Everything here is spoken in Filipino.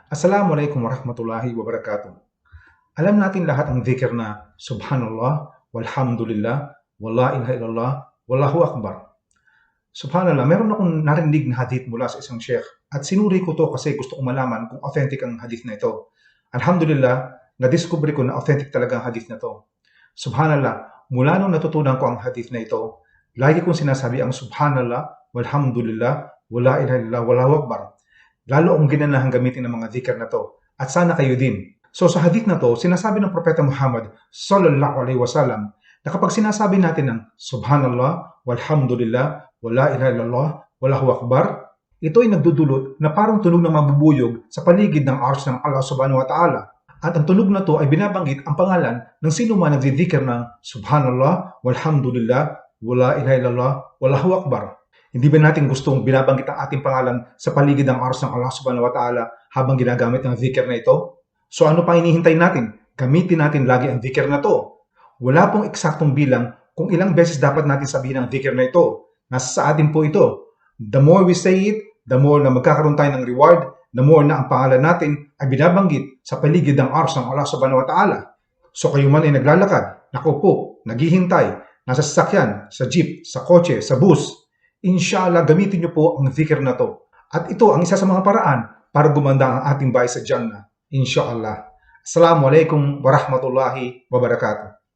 Assalamualaikum warahmatullahi wabarakatuh. Alam natin lahat ang dhikr na Subhanallah, walhamdulillah, wala ilaha illallah, wallahu akbar. Subhanallah, meron akong narinig na hadith mula sa isang sheikh at sinuri ko to kasi gusto kong malaman kung authentic ang hadith na ito. Alhamdulillah, na-discover ko na authentic talaga ang hadith na to. Subhanallah, mula nung natutunan ko ang hadith na ito, lagi kong sinasabi ang Subhanallah, walhamdulillah, wala ilaha illallah, wallahu akbar. Lalo akong ginanahang gamitin ng mga dhikr na to. At sana kayo din. So sa hadith na to, sinasabi ng Propeta Muhammad sallallahu alaihi wasallam na kapag sinasabi natin ng Subhanallah, walhamdulillah, wala ilaha illallah, wallahu akbar, ito ay nagdudulot na parang tunog ng mabubuyog sa paligid ng arsh ng Allah subhanahu wa ta'ala. At ang tunog na to ay binabanggit ang pangalan ng sino man nagdidikir ng Subhanallah, walhamdulillah, wala ilaha illallah, wallahu akbar. Hindi ba natin gustong binabanggit ang ating pangalan sa paligid ng arsh ng Allah subhanahu wa ta'ala habang ginagamit ang dhikr na ito? So ano pang hinihintay natin? Gamitin natin lagi ang dhikr na to. Wala pong eksaktong bilang kung ilang beses dapat natin sabihin ang dhikr na ito. Nasa sa atin po ito. The more we say it, the more na magkakaroon tayo ng reward, the more na ang pangalan natin ay binabanggit sa paligid ng arsh ng Allah subhanahu wa ta'ala. So kayo man ay naglalakad, nakaupo, naghihintay, nasa sasakyan, sa jeep, sa kotse, sa bus, inshallah, gamitin niyo po ang dhikr na to. At ito ang isa sa mga paraan para gumanda ang ating bahay sa Jannah. Inshallah. Assalamualaikum warahmatullahi wabarakatuh.